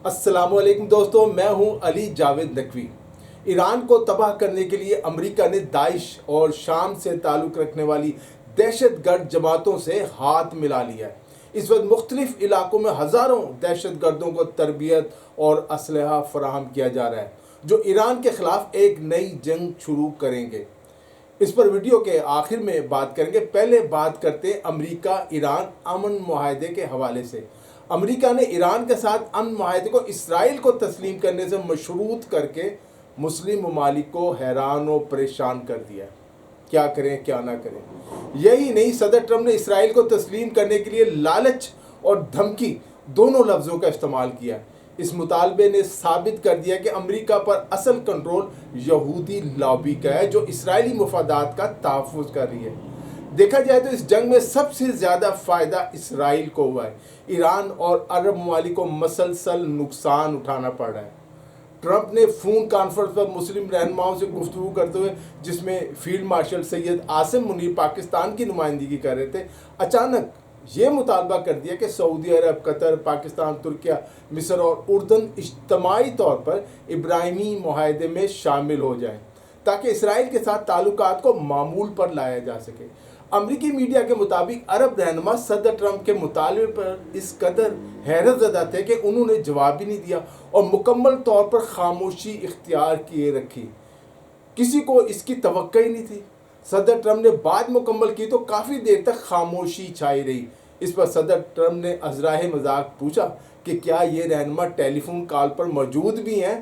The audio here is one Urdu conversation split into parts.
السلام علیکم دوستوں، میں ہوں علی جاوید نقوی۔ ایران کو تباہ کرنے کے لیے امریکہ نے داعش اور شام سے تعلق رکھنے والی دہشت گرد جماعتوں سے ہاتھ ملا لیا ہے۔ اس وقت مختلف علاقوں میں ہزاروں دہشت گردوں کو تربیت اور اسلحہ فراہم کیا جا رہا ہے جو ایران کے خلاف ایک نئی جنگ شروع کریں گے۔ اس پر ویڈیو کے آخر میں بات کریں گے۔ پہلے بات کرتے ہیں امریکہ ایران امن معاہدے کے حوالے سے۔ امریکہ نے ایران کے ساتھ امن معاہدے کو اسرائیل کو تسلیم کرنے سے مشروط کر کے مسلم ممالک کو حیران و پریشان کر دیا ہے۔ کیا کریں کیا نہ کریں۔ یہی نہیں، صدر ٹرمپ نے اسرائیل کو تسلیم کرنے کے لیے لالچ اور دھمکی دونوں لفظوں کا استعمال کیا۔ اس مطالبے نے ثابت کر دیا کہ امریکہ پر اصل کنٹرول یہودی لابی کا ہے جو اسرائیلی مفادات کا تحفظ کر رہی ہے۔ دیکھا جائے تو اس جنگ میں سب سے زیادہ فائدہ اسرائیل کو ہوا ہے۔ ایران اور عرب ممالک کو مسلسل نقصان اٹھانا پڑ رہا ہے۔ ٹرمپ نے فون کانفرنس پر مسلم رہنماؤں سے گفتگو کرتے ہوئے، جس میں فیلڈ مارشل سید عاصم منیر پاکستان کی نمائندگی کر رہے تھے، اچانک یہ مطالبہ کر دیا کہ سعودی عرب، قطر، پاکستان، ترکیہ، مصر اور اردن اجتماعی طور پر ابراہیمی معاہدے میں شامل ہو جائیں تاکہ اسرائیل کے ساتھ تعلقات کو معمول پر لایا جا سکے۔ امریکی میڈیا کے مطابق عرب رہنما صدر ٹرمپ کے مطالبے پر اس قدر حیرت زدہ تھے کہ انہوں نے جواب ہی نہیں دیا اور مکمل طور پر خاموشی اختیار کیے رکھی۔ کسی کو اس کی توقع ہی نہیں تھی۔ صدر ٹرمپ نے بات مکمل کی تو کافی دیر تک خاموشی چھائی رہی۔ اس پر صدر ٹرمپ نے ازراہ مذاق پوچھا کہ کیا یہ رہنما ٹیلی فون کال پر موجود بھی ہیں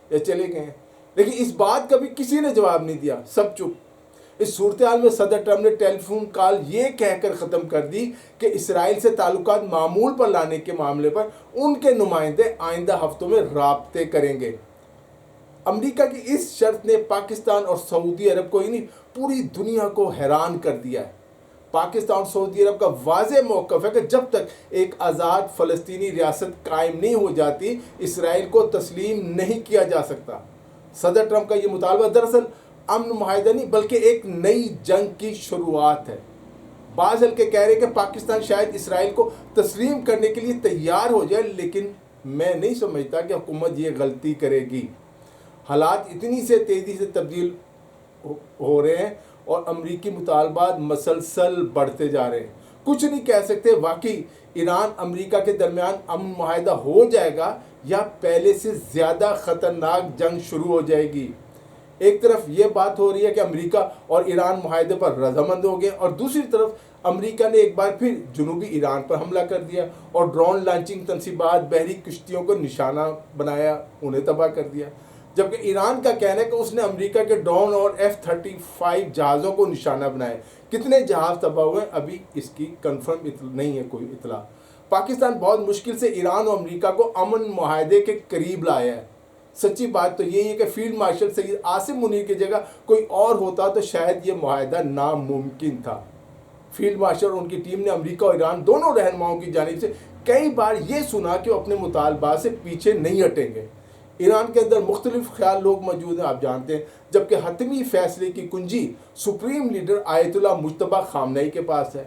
یا چلے گئے ہیں، لیکن اس بات کا بھی کسی نے جواب نہیں دیا، سب چپ۔ اس صورتحال میں صدر ٹرمپ نے ٹیلی فون کال یہ کہہ کر ختم کر دی کہ اسرائیل سے تعلقات معمول پر لانے کے معاملے پر ان کے نمائندے آئندہ ہفتوں میں رابطے کریں گے۔ امریکہ کی اس شرط نے پاکستان اور سعودی عرب کو ہی نہیں، پوری دنیا کو حیران کر دیا ہے۔ پاکستان اور سعودی عرب کا واضح موقف ہے کہ جب تک ایک آزاد فلسطینی ریاست قائم نہیں ہو جاتی، اسرائیل کو تسلیم نہیں کیا جا سکتا۔ صدر ٹرمپ کا یہ مطالبہ دراصل امن معاہدہ نہیں بلکہ ایک نئی جنگ کی شروعات ہے۔ بعض حلقے کہہ رہے ہیں کہ پاکستان شاید اسرائیل کو تسلیم کرنے کے لیے تیار ہو جائے، لیکن میں نہیں سمجھتا کہ حکومت یہ غلطی کرے گی۔ حالات اتنی سے تیزی سے تبدیل ہو رہے ہیں اور امریکی مطالبات مسلسل بڑھتے جا رہے ہیں۔ کچھ نہیں کہہ سکتے واقعی ایران امریکہ کے درمیان امن معاہدہ ہو جائے گا یا پہلے سے زیادہ خطرناک جنگ شروع ہو جائے گی۔ ایک طرف یہ بات ہو رہی ہے کہ امریکہ اور ایران معاہدے پر رضامند ہو گئے اور دوسری طرف امریکہ نے ایک بار پھر جنوبی ایران پر حملہ کر دیا اور ڈرون لانچنگ تنصیبات، بحری کشتیوں کو نشانہ بنایا، انہیں تباہ کر دیا، جبکہ ایران کا کہنا ہے کہ اس نے امریکہ کے ڈرون اور F-35 جہازوں کو نشانہ بنایا۔ کتنے جہاز تباہ ہوئے ابھی اس کی کنفرم نہیں ہے کوئی اطلاع۔ پاکستان بہت مشکل سے ایران اور امریکہ کو امن معاہدے کے قریب لایا ہے۔ سچی بات تو یہی ہے کہ فیلڈ مارشل سید عاصم منیر کی جگہ کوئی اور ہوتا تو شاید یہ معاہدہ ناممکن تھا۔ فیلڈ مارشل اور ان کی ٹیم نے امریکہ اور ایران دونوں رہنماؤں کی جانب سے کئی بار یہ سنا کہ وہ اپنے مطالبات سے پیچھے نہیں ہٹیں گے۔ ایران کے اندر مختلف خیال لوگ موجود ہیں، آپ جانتے ہیں، جبکہ حتمی فیصلے کی کنجی سپریم لیڈر آیت اللہ مجتبیٰ خامنئی کے پاس ہے۔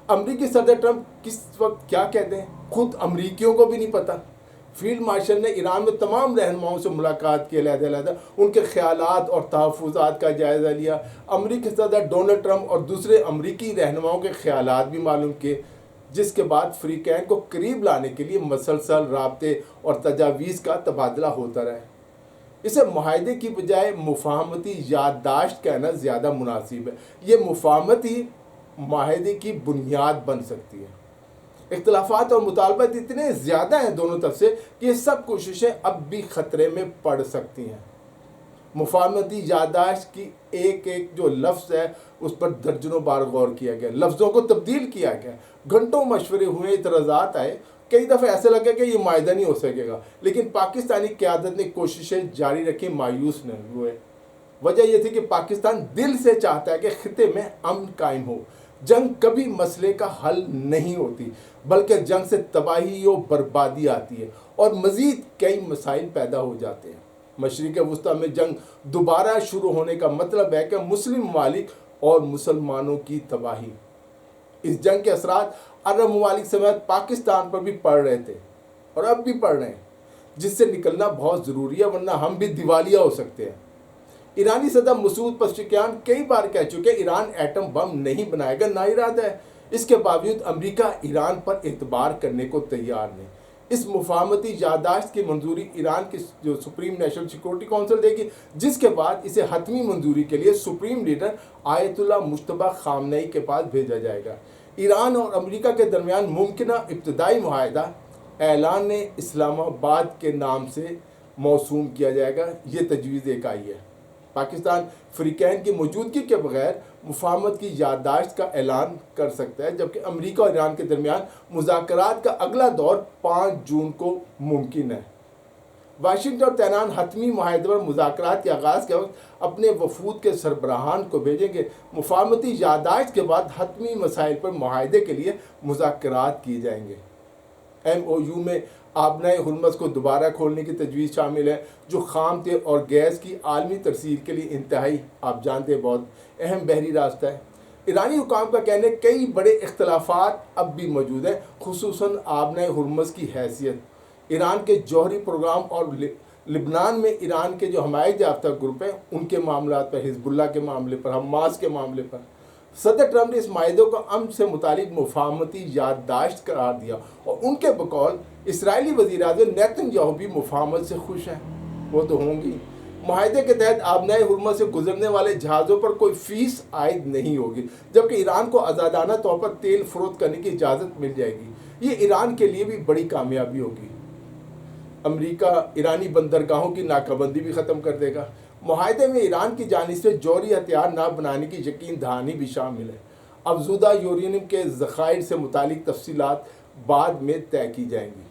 امریکی صدر ٹرمپ کس وقت کیا کہتے ہیں خود امریکیوں کو بھی نہیں پتہ۔ فیلڈ مارشل نے ایران میں تمام رہنماؤں سے ملاقات کی، علیحدہ علیحدہ ان کے خیالات اور تحفظات کا جائزہ لیا۔ امریکی صدر ڈونلڈ ٹرمپ اور دوسرے امریکی رہنماؤں کے خیالات بھی معلوم کیے، جس کے بعد فریقین کو قریب لانے کے لیے مسلسل رابطے اور تجاویز کا تبادلہ ہوتا رہا ہے۔ اسے معاہدے کی بجائے مفاہمتی یادداشت کہنا زیادہ مناسب ہے۔ یہ مفاہمتی معاہدے کی بنیاد بن سکتی ہے۔ اختلافات اور مطالبات اتنے زیادہ ہیں دونوں طرف سے کہ یہ سب کوششیں اب بھی خطرے میں پڑ سکتی ہیں۔ مفاہمتی یادداشت کی ایک جو لفظ ہے اس پر درجنوں بار غور کیا گیا، لفظوں کو تبدیل کیا گیا، گھنٹوں مشورے ہوئے، اعتراضات آئے، کئی دفعہ ایسے لگا کہ یہ معاہدہ نہیں ہو سکے گا، لیکن پاکستانی قیادت نے کوششیں جاری رکھی، مایوس نہیں ہوئے۔ وجہ یہ تھی کہ پاکستان دل سے چاہتا ہے کہ خطے میں امن قائم ہو۔ جنگ کبھی مسئلے کا حل نہیں ہوتی، بلکہ جنگ سے تباہی و بربادی آتی ہے اور مزید کئی مسائل پیدا ہو جاتے ہیں۔ مشرق وسطیٰ میں جنگ دوبارہ شروع ہونے کا مطلب ہے کہ مسلم ممالک اور مسلمانوں کی تباہی۔ اس جنگ کے اثرات عرب ممالک سمیت پاکستان پر بھی پڑ رہے تھے اور اب بھی پڑ رہے ہیں۔ جس سے نکلنا بہت ضروری ہے، ورنہ ہم بھی دیوالیہ ہو سکتے ہیں۔ ایرانی صدر مسعود پزشکیان کئی بار کہہ چکے ایران ایٹم بم نہیں بنائے گا، نا ارادہ ہے۔ اس کے باوجود امریکہ ایران پر اعتبار کرنے کو تیار نہیں۔ اس مفاہمتی یادداشت کی منظوری ایران کی جو سپریم نیشنل سیکورٹی کونسل دے گی، جس کے بعد اسے حتمی منظوری کے لیے سپریم لیڈر آیت اللہ مجتبی خامنئی کے پاس بھیجا جائے گا۔ ایران اور امریکہ کے درمیان ممکنہ ابتدائی معاہدہ اعلان اسلام آباد کے نام سے موسوم کیا جائے گا۔ یہ تجویز ایک آئی ہے۔ پاکستان فریقین کی موجودگی کے بغیر مفاہمت کی یادداشت کا اعلان کر سکتا ہے، جبکہ امریکہ اور ایران کے درمیان مذاکرات کا اگلا دور 5 جون کو ممکن ہے۔ واشنگٹن اور تہران حتمی معاہدے پر مذاکرات کے آغاز کے وقت اپنے وفود کے سربراہان کو بھیجیں گے۔ مفاہمتی یادداشت کے بعد حتمی مسائل پر معاہدے کے لیے مذاکرات کیے جائیں گے۔ MOU میں آبنائے ہرمز کو دوبارہ کھولنے کی تجویز شامل ہے، جو خام تیل اور گیس کی عالمی ترسیل کے لیے انتہائی، آپ جانتے ہیں، بہت اہم بحری راستہ ہے۔ ایرانی حکام کا کہنا ہے کئی بڑے اختلافات اب بھی موجود ہیں، خصوصاً آبنائے ہرمز کی حیثیت، ایران کے جوہری پروگرام اور لبنان میں ایران کے جو حمایت یافتہ گروپ ہیں ان کے معاملات پر، حزب اللہ کے معاملے پر، حماس کے معاملے پر۔ صدر ٹرمپ نے اس معاہدے کو امن سے متعلق مفاہمتی یادداشت قرار دیا، اور ان کے بقول اسرائیلی وزیر اعظم نیتن یاہو بھی مفاہمت سے خوش ہیں۔ وہ تو ہوں گی۔ معاہدے کے تحت آبنائے ہرمز سے گزرنے والے جہازوں پر کوئی فیس عائد نہیں ہوگی، جبکہ ایران کو آزادانہ طور پر تیل فروخت کرنے کی اجازت مل جائے گی۔ یہ ایران کے لیے بھی بڑی کامیابی ہوگی۔ امریکہ ایرانی بندرگاہوں کی ناکہ بندی بھی ختم کر دے گا۔ معاہدے میں ایران کی جانب سے جوہری ہتھیار نہ بنانے کی یقین دہانی بھی شامل ہے۔ افزودہ یورینیم کے ذخائر سے متعلق تفصیلات بعد میں طے کی جائیں گی۔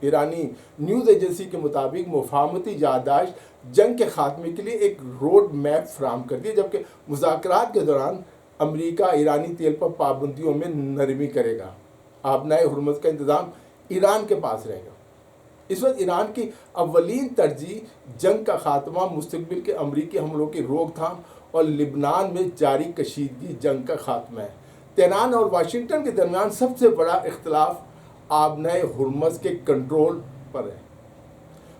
ایرانی نیوز ایجنسی کے مطابق مفاہمتی یادداشت جنگ کے خاتمے کے لیے ایک روڈ میپ فراہم کرتی ہے، جبکہ مذاکرات کے دوران امریکہ ایرانی تیل پر پابندیوں میں نرمی کرے گا۔ آبنائے ہرمز کا انتظام ایران کے پاس رہے گا۔ اس وقت ایران کی اولین ترجیح جنگ کا خاتمہ، مستقبل کے امریکی حملوں کی روک تھام اور لبنان میں جاری کشیدگی جنگ کا خاتمہ ہے۔ تہران اور واشنگٹن کے درمیان سب سے بڑا اختلاف آبنائے ہرمز کے کنٹرول پر ہے۔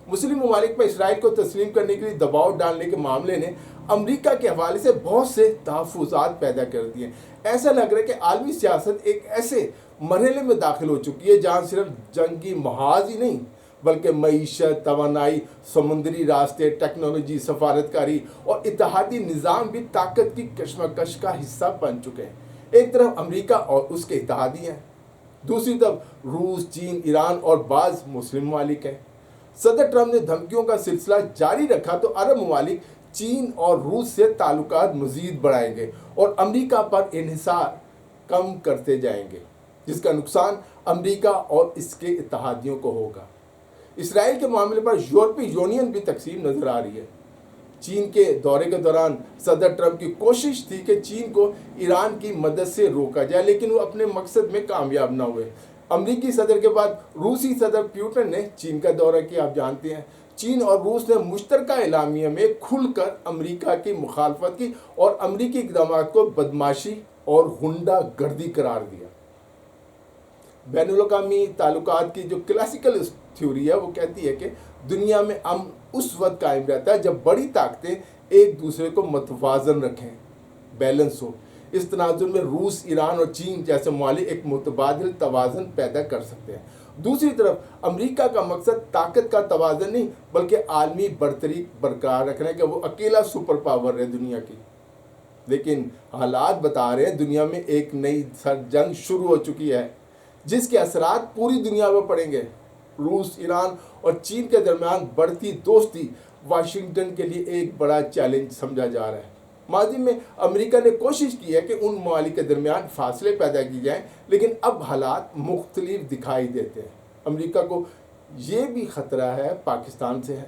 مسلم ممالک پر اسرائیل کو تسلیم کرنے کے لیے دباؤ ڈالنے کے معاملے نے امریکہ کے حوالے سے بہت سے تحفظات پیدا کر دیے ہیں۔ ایسا لگ رہا ہے کہ عالمی سیاست ایک ایسے مرحلے میں داخل ہو چکی ہے جہاں صرف جنگی محاذ ہی نہیں بلکہ معیشت، توانائی، سمندری راستے، ٹیکنالوجی، سفارتکاری اور اتحادی نظام بھی طاقت کی کشمکش کا حصہ بن چکے ہیں۔ ایک طرف امریکہ اور اس کے اتحادی ہیں، دوسری طرف روس، چین، ایران اور بعض مسلم ممالک ہیں۔ صدر ٹرمپ نے دھمکیوں کا سلسلہ جاری رکھا تو عرب ممالک چین اور روس سے تعلقات مزید بڑھائیں گے اور امریکہ پر انحصار کم کرتے جائیں گے، جس کا نقصان امریکہ اور اس کے اتحادیوں کو ہوگا۔ اسرائیل کے معاملے پر یورپی یونین بھی تقسیم نظر آ رہی ہے۔ چین کے دورے کے دوران صدر ٹرمپ کی کوشش تھی کہ چین کو ایران کی مدد سے روکا جائے، لیکن وہ اپنے مقصد میں کامیاب نہ ہوئے۔ امریکی صدر کے بعد روسی صدر پیوٹن نے چین کا دورہ کیا، آپ جانتے ہیں۔ چین اور روس نے مشترکہ اعلامیہ میں کھل کر امریکہ کی مخالفت کی اور امریکی اقدامات کو بدمعاشی اور غنڈہ گردی قرار دیا۔ بین الاقوامی تعلقات کی جو کلاسیکل تھیوری ہے وہ کہتی ہے کہ دنیا میں امن اس وقت قائم رہتا ہے جب بڑی طاقتیں ایک دوسرے کو متوازن رکھیں، بیلنس ہو۔ اس تناظر میں روس، ایران اور چین جیسے ممالک ایک متبادل توازن پیدا کر سکتے ہیں۔ دوسری طرف امریکہ کا مقصد طاقت کا توازن نہیں بلکہ عالمی برتری برقرار رکھنا ہے کہ وہ اکیلا سپر پاور ہے دنیا کی۔ لیکن حالات بتا رہے ہیں دنیا میں ایک نئی جنگ شروع ہو چکی ہے جس کے اثرات پوری دنیا میں پڑیں گے۔ روس، ایران اور چین کے درمیان بڑھتی دوستی واشنگٹن کے لیے ایک بڑا چیلنج سمجھا جا رہا ہے۔ ماضی میں امریکہ نے کوشش کی ہے کہ ان ممالک کے درمیان فاصلے پیدا کی جائیں، لیکن اب حالات مختلف دکھائی دیتے ہیں۔ امریکہ کو یہ بھی خطرہ ہے پاکستان سے ہے۔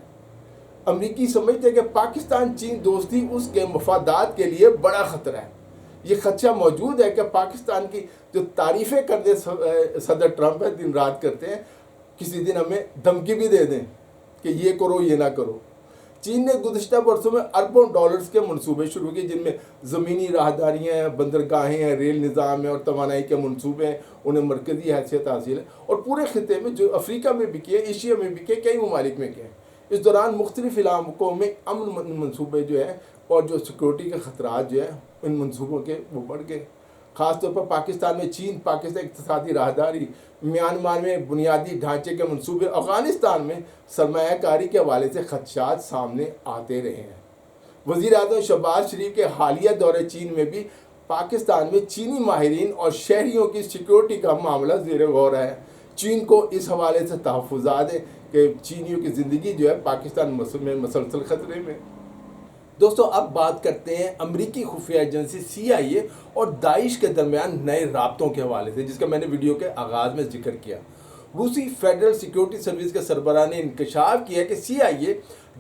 امریکی سمجھتے ہیں کہ پاکستان چین دوستی اس کے مفادات کے لیے بڑا خطرہ ہے۔ یہ خدشہ موجود ہے کہ پاکستان کی جو تعریفیں کرتے صدر ٹرمپ ہے، دن رات کرتے ہیں، کسی دن ہمیں دھمکی بھی دے دیں کہ یہ کرو یہ نہ کرو۔ چین نے گزشتہ برسوں میں اربوں ڈالرز کے منصوبے شروع کیے، جن میں زمینی راہداریاں ہیں، بندرگاہیں ہیں، ریل نظام ہے اور توانائی کے منصوبے ہیں، انہیں مرکزی حیثیت حاصل ہے، اور پورے خطے میں جو افریقہ میں بھی کیے، ایشیا میں بھی کیے، کئی ممالک میں کیے۔ اس دوران مختلف علاقوں میں امن منصوبے جو ہیں اور جو سیکورٹی کے خطرات جو ہیں ان منصوبوں کے وہ بڑھ گئے۔ خاص طور پر پاکستان میں چین پاکستان اقتصادی راہداری، میانمار میں بنیادی ڈھانچے کے منصوبے، افغانستان میں سرمایہ کاری کے حوالے سے خدشات سامنے آتے رہے ہیں۔ وزیر اعظم شہباز شریف کے حالیہ دورے چین میں بھی پاکستان میں چینی ماہرین اور شہریوں کی سیکورٹی کا معاملہ زیر غور ہے۔ چین کو اس حوالے سے تحفظات ہیں کہ چینیوں کی زندگی جو ہے پاکستان میں مسلسل خطرے میں۔ دوستو اب بات کرتے ہیں امریکی خفیہ ایجنسی CIA اور داعش کے درمیان نئے رابطوں کے حوالے سے، جس کا میں نے ویڈیو کے آغاز میں ذکر کیا۔ روسی فیڈرل سیکیورٹی سروس کے سربراہ نے انکشاف کیا کہ CIA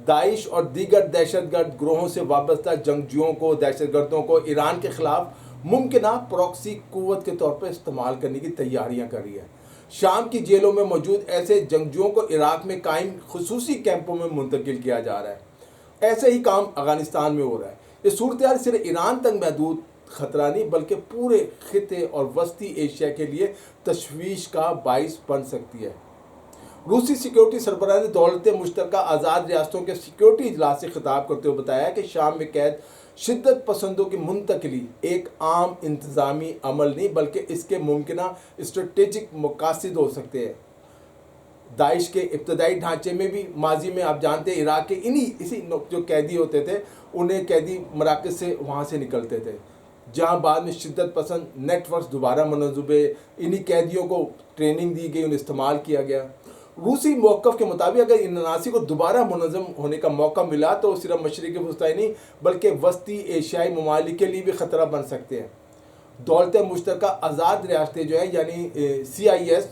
داعش اور دیگر دہشت گرد گروہوں سے وابستہ جنگجوؤں کو، دہشت گردوں کو ایران کے خلاف ممکنہ پراکسی قوت کے طور پر استعمال کرنے کی تیاریاں کر رہی ہے۔ شام کی جیلوں میں موجود ایسے جنگجوؤں کو عراق میں قائم خصوصی کیمپوں میں منتقل کیا جا رہا ہے۔ ایسے ہی کام افغانستان میں ہو رہا ہے۔ یہ صورتحال صرف ایران تک محدود خطرہ نہیں بلکہ پورے خطے اور وسطی ایشیا کے لیے تشویش کا باعث بن سکتی ہے۔ روسی سیکیورٹی سربراہ نے دولت مشترکہ آزاد ریاستوں کے سیکیورٹی اجلاس سے خطاب کرتے ہوئے بتایا کہ شام میں قید شدت پسندوں کی منتقلی ایک عام انتظامی عمل نہیں بلکہ اس کے ممکنہ اسٹریٹجک مقاصد ہو سکتے ہیں۔ داعش کے ابتدائی ڈھانچے میں بھی ماضی میں آپ جانتے ہیں عراق کے اسی جو قیدی ہوتے تھے انہیں قیدی مراکز سے وہاں سے نکلتے تھے، جہاں بعد میں شدت پسند نیٹ ورکس دوبارہ منظم ہوئے، انہی قیدیوں کو ٹریننگ دی گئی، انہیں استعمال کیا گیا۔ روسی موقف کے مطابق اگر ان عناصر کو دوبارہ منظم ہونے کا موقع ملا تو صرف مشرق وسطی نہیں بلکہ وسطی ایشیائی ممالک کے لیے بھی خطرہ بن سکتے ہیں۔ دولت مشترکہ آزاد ریاستیں جو ہیں یعنی CIS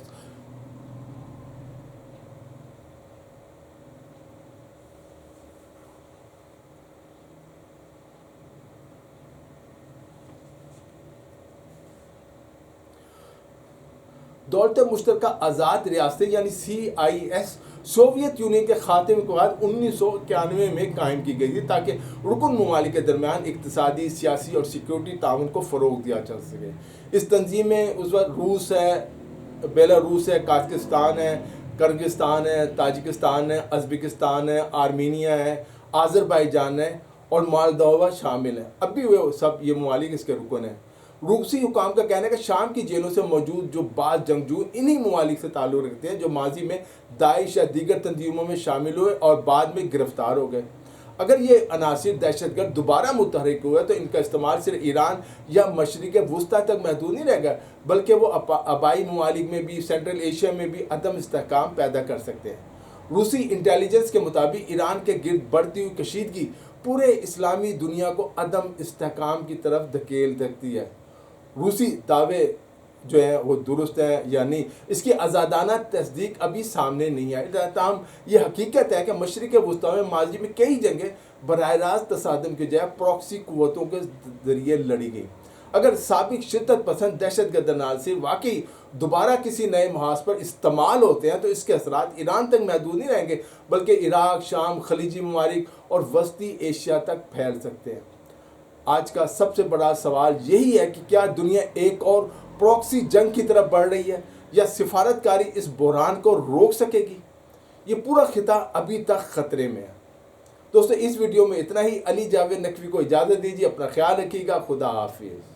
دولت مشترکہ آزاد ریاستیں یعنی CIS سوویت یونین کے خاتمے کے بعد 1991 میں قائم کی گئی تھی تاکہ رکن ممالک کے درمیان اقتصادی، سیاسی اور سیکیورٹی تعاون کو فروغ دیا جا سکے۔ اس تنظیم میں اس وقت روس ہے، بیلاروس ہے، قازقستان ہے، کرغزستان ہے، تاجکستان ہے، ازبکستان ہے، آرمینیا ہے، آذربائیجان ہے اور مالدووا شامل ہیں۔ اب بھی وہ سب یہ ممالک اس کے رکن ہیں۔ روسی حکام کا کہنا ہے کہ شام کی جیلوں سے موجود جو بعض جنگجو انہی ممالک سے تعلق رکھتے ہیں جو ماضی میں داعش یا دیگر تنظیموں میں شامل ہوئے اور بعد میں گرفتار ہو گئے۔ اگر یہ عناصر دہشت گرد دوبارہ متحرک ہوئے تو ان کا استعمال صرف ایران یا مشرق وسطیٰ تک محدود نہیں رہے گا بلکہ وہ آبائی ممالک میں بھی، سینٹرل ایشیا میں بھی عدم استحکام پیدا کر سکتے ہیں۔ روسی انٹیلیجنس کے مطابق ایران کے گرد بڑھتی ہوئی کشیدگی پورے اسلامی دنیا کو عدم استحکام کی طرف دھکیل سکتی ہے۔ روسی دعوے جو ہیں وہ درست ہیں یا نہیں اس کی آزادانہ تصدیق ابھی سامنے نہیں آئی، تاہم یہ حقیقت ہے کہ مشرق وسطیٰ میں ماضی میں کئی جنگیں براہ راست تصادم کے جائے پراکسی قوتوں کے ذریعے لڑی گئی۔ اگر سابق شدت پسند دہشت گرد عناصر واقعی دوبارہ کسی نئے محاذ پر استعمال ہوتے ہیں تو اس کے اثرات ایران تک محدود نہیں رہیں گے بلکہ عراق، شام، خلیجی ممالک اور وسطی ایشیا تک پھیل سکتے ہیں۔ آج کا سب سے بڑا سوال یہی ہے کہ کیا دنیا ایک اور پراکسی جنگ کی طرف بڑھ رہی ہے یا سفارت کاری اس بحران کو روک سکے گی؟ یہ پورا خطہ ابھی تک خطرے میں ہے۔ دوستو اس ویڈیو میں اتنا ہی۔ علی جاوید نقوی کو اجازت دیجیے، اپنا خیال رکھیے گا، خدا حافظ۔